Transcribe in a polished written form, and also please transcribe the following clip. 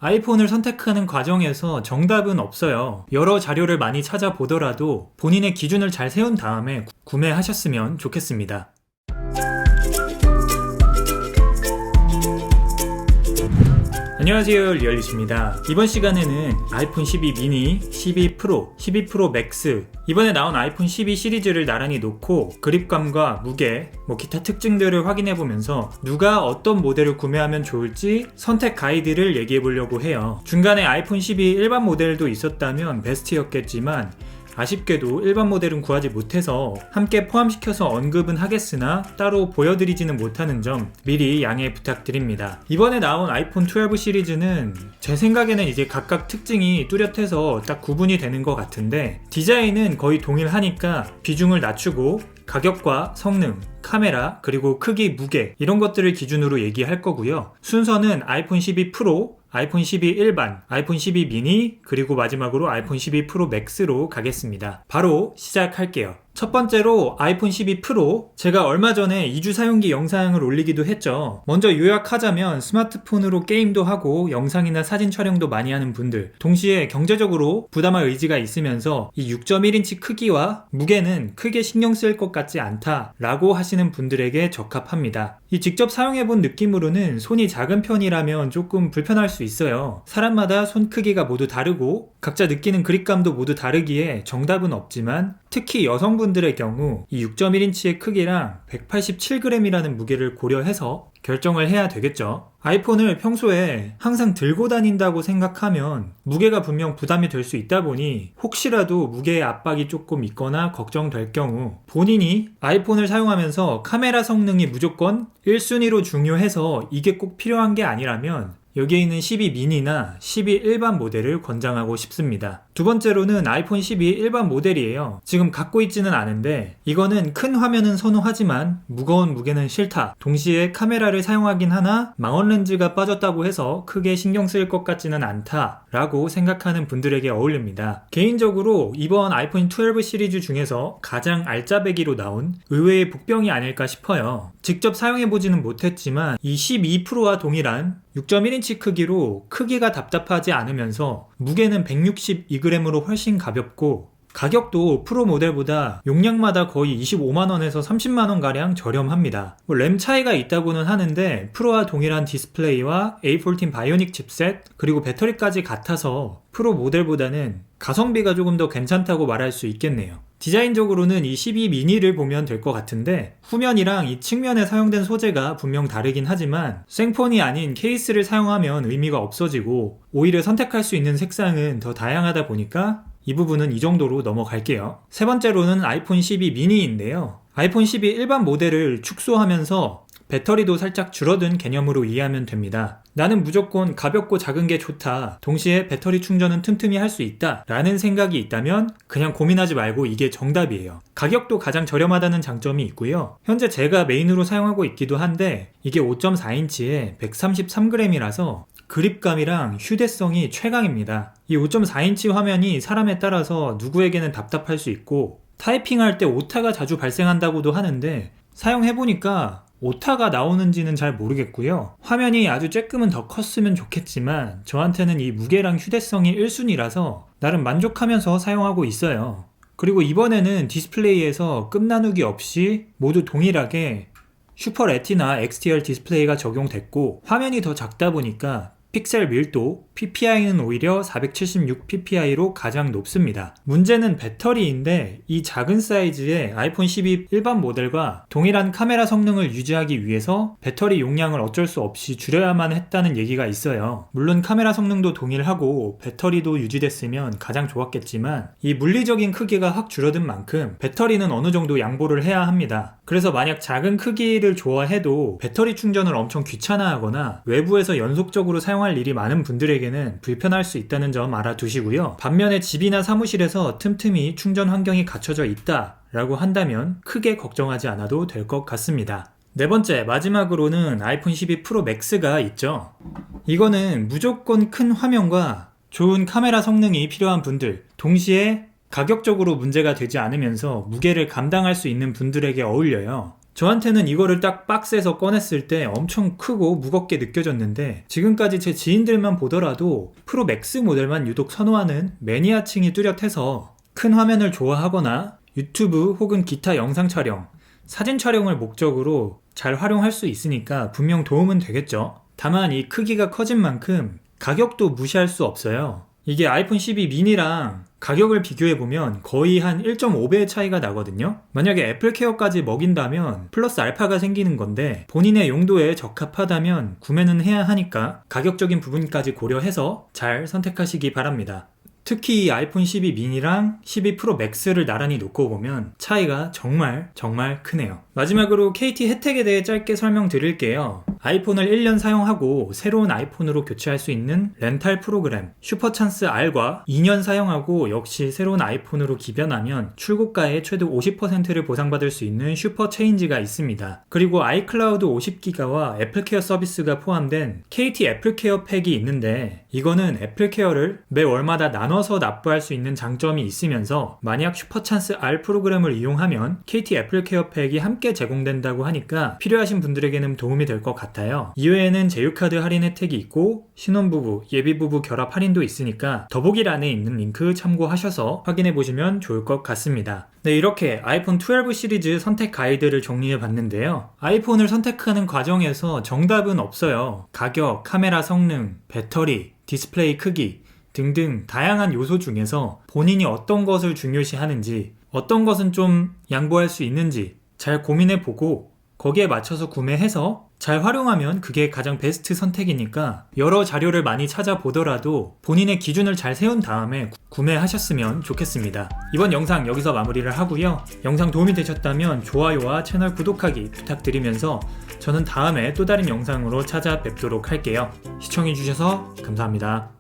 아이폰을 선택하는 과정에서 정답은 없어요. 여러 자료를 많이 찾아보더라도 본인의 기준을 잘 세운 다음에 구매하셨으면 좋겠습니다. 안녕하세요, 리얼리씨입니다. 이번 시간에는 아이폰 12 미니, 12 프로, 12 프로 맥스, 이번에 나온 아이폰 12 시리즈를 나란히 놓고 그립감과 무게, 기타 특징들을 확인해보면서 누가 어떤 모델을 구매하면 좋을지 선택 가이드를 얘기해보려고 해요. 중간에 아이폰 12 일반 모델도 있었다면 베스트였겠지만 아쉽게도 일반 모델은 구하지 못해서 함께 포함시켜서 언급은 하겠으나 따로 보여드리지는 못하는 점 미리 양해 부탁드립니다. 이번에 나온 아이폰 12 시리즈는 제 생각에는 이제 각각 특징이 뚜렷해서 딱 구분이 되는 것 같은데, 디자인은 거의 동일하니까 비중을 낮추고 가격과 성능, 카메라, 그리고 크기, 무게 이런 것들을 기준으로 얘기할 거고요. 순서는 아이폰 12 프로, 아이폰 12 일반, 아이폰 12 미니, 그리고 마지막으로 아이폰 12 프로 맥스로 가겠습니다. 바로 시작할게요. 첫 번째로 아이폰 12 프로, 제가 얼마 전에 2주 사용기 영상을 올리기도 했죠. 먼저 요약하자면 스마트폰으로 게임도 하고 영상이나 사진 촬영도 많이 하는 분들, 동시에 경제적으로 부담할 의지가 있으면서 이 6.1인치 크기와 무게는 크게 신경 쓸 것 같지 않다 라고 하시는 분들에게 적합합니다. 이 직접 사용해본 느낌으로는 손이 작은 편이라면 조금 불편할 수 있어요. 사람마다 손 크기가 모두 다르고 각자 느끼는 그립감도 모두 다르기에 정답은 없지만, 특히 여성분들의 경우 이 6.1인치의 크기랑 187g이라는 무게를 고려해서 결정을 해야 되겠죠. 아이폰을 평소에 항상 들고 다닌다고 생각하면 무게가 분명 부담이 될 수 있다 보니 혹시라도 무게의 압박이 조금 있거나 걱정될 경우, 본인이 아이폰을 사용하면서 카메라 성능이 무조건 1순위로 중요해서 이게 꼭 필요한 게 아니라면 여기에 있는 12 미니나 12 일반 모델을 권장하고 싶습니다. 두 번째로는 아이폰 12 일반 모델이에요. 지금 갖고 있지는 않은데 이거는 큰 화면은 선호하지만 무거운 무게는 싫다, 동시에 카메라를 사용하긴 하나 망원 렌즈가 빠졌다고 해서 크게 신경 쓸 것 같지는 않다 라고 생각하는 분들에게 어울립니다. 개인적으로 이번 아이폰 12 시리즈 중에서 가장 알짜배기로 나온 의외의 복병이 아닐까 싶어요. 직접 사용해보지는 못했지만 이 12 프로와 동일한 6.1인치 크기로 크기가 답답하지 않으면서 무게는 162g으로 훨씬 가볍고, 가격도 프로 모델보다 용량마다 거의 25만원에서 30만원가량 저렴합니다. 램 차이가 있다고는 하는데 프로와 동일한 디스플레이와 A14 바이오닉 칩셋, 그리고 배터리까지 같아서 프로 모델보다는 가성비가 조금 더 괜찮다고 말할 수 있겠네요. 디자인적으로는 이 12 미니를 보면 될 것 같은데, 후면이랑 이 측면에 사용된 소재가 분명 다르긴 하지만 생폰이 아닌 케이스를 사용하면 의미가 없어지고 오히려 선택할 수 있는 색상은 더 다양하다 보니까 이 부분은 이 정도로 넘어갈게요. 세 번째로는 아이폰 12 미니인데요. 아이폰 12 일반 모델을 축소하면서 배터리도 살짝 줄어든 개념으로 이해하면 됩니다. 나는 무조건 가볍고 작은 게 좋다, 동시에 배터리 충전은 틈틈이 할 수 있다 라는 생각이 있다면 그냥 고민하지 말고 이게 정답이에요. 가격도 가장 저렴하다는 장점이 있고요. 현재 제가 메인으로 사용하고 있기도 한데 이게 5.4인치에 133g이라서 그립감이랑 휴대성이 최강입니다. 이 5.4인치 화면이 사람에 따라서 누구에게는 답답할 수 있고 타이핑할 때 오타가 자주 발생한다고도 하는데, 사용해보니까 오타가 나오는지는 잘 모르겠고요. 화면이 아주 조금은 더 컸으면 좋겠지만 저한테는 이 무게랑 휴대성이 1순위라서 나름 만족하면서 사용하고 있어요. 그리고 이번에는 디스플레이에서 급 나누기 없이 모두 동일하게 슈퍼 레티나 XDR 디스플레이가 적용됐고, 화면이 더 작다 보니까 픽셀 밀도, PPI는 오히려 476ppi로 가장 높습니다. 문제는 배터리인데 이 작은 사이즈의 아이폰 12 일반 모델과 동일한 카메라 성능을 유지하기 위해서 배터리 용량을 어쩔 수 없이 줄여야만 했다는 얘기가 있어요. 물론 카메라 성능도 동일하고 배터리도 유지됐으면 가장 좋았겠지만 이 물리적인 크기가 확 줄어든 만큼 배터리는 어느 정도 양보를 해야 합니다. 그래서 만약 작은 크기를 좋아해도 배터리 충전을 엄청 귀찮아하거나 외부에서 연속적으로 사용할 일이 많은 분들에게는 불편할 수 있다는 점 알아두시고요. 반면에 집이나 사무실에서 틈틈이 충전 환경이 갖춰져 있다 라고 한다면 크게 걱정하지 않아도 될 것 같습니다. 네 번째, 마지막으로는 아이폰 12 프로 맥스가 있죠. 이거는 무조건 큰 화면과 좋은 카메라 성능이 필요한 분들, 동시에 가격적으로 문제가 되지 않으면서 무게를 감당할 수 있는 분들에게 어울려요. 저한테는 이거를 딱 박스에서 꺼냈을 때 엄청 크고 무겁게 느껴졌는데 지금까지 제 지인들만 보더라도 프로 맥스 모델만 유독 선호하는 매니아층이 뚜렷해서 큰 화면을 좋아하거나 유튜브 혹은 기타 영상 촬영, 사진 촬영을 목적으로 잘 활용할 수 있으니까 분명 도움은 되겠죠. 다만 이 크기가 커진 만큼 가격도 무시할 수 없어요. 이게 아이폰 12 미니랑 가격을 비교해보면 거의 한 1.5배의 차이가 나거든요. 만약에 애플케어까지 먹인다면 플러스 알파가 생기는 건데 본인의 용도에 적합하다면 구매는 해야 하니까 가격적인 부분까지 고려해서 잘 선택하시기 바랍니다. 특히 이 아이폰 12 미니랑 12 프로 맥스를 나란히 놓고 보면 차이가 정말 크네요. 마지막으로 KT 혜택에 대해 짧게 설명드릴게요. 아이폰을 1년 사용하고 새로운 아이폰으로 교체할 수 있는 렌탈 프로그램 슈퍼찬스 R과 2년 사용하고 역시 새로운 아이폰으로 기변하면 출고가의 최대 50%를 보상받을 수 있는 슈퍼 체인지가 있습니다. 그리고 아이클라우드 50기가와 애플케어 서비스가 포함된 KT 애플케어 팩이 있는데 이거는 애플케어를 매 월마다 나눠서 납부할 수 있는 장점이 있으면서 만약 슈퍼찬스 R 프로그램을 이용하면 KT 애플케어 팩이 함께 제공된다고 하니까 필요하신 분들에게는 도움이 될 것 같아요. 이외에는 제휴카드 할인 혜택이 있고 신혼부부, 예비부부 결합 할인도 있으니까 더보기란에 있는 링크 참고하셔서 확인해보시면 좋을 것 같습니다. 네, 이렇게 아이폰 12 시리즈 선택 가이드를 정리해 봤는데요. 아이폰을 선택하는 과정에서 정답은 없어요. 가격, 카메라 성능, 배터리, 디스플레이 크기 등등 다양한 요소 중에서 본인이 어떤 것을 중요시하는지, 어떤 것은 좀 양보할 수 있는지 잘 고민해보고 거기에 맞춰서 구매해서 잘 활용하면 그게 가장 베스트 선택이니까 여러 자료를 많이 찾아보더라도 본인의 기준을 잘 세운 다음에 구매하셨으면 좋겠습니다. 이번 영상 여기서 마무리를 하고요. 영상 도움이 되셨다면 좋아요와 채널 구독하기 부탁드리면서 저는 다음에 또 다른 영상으로 찾아뵙도록 할게요. 시청해주셔서 감사합니다.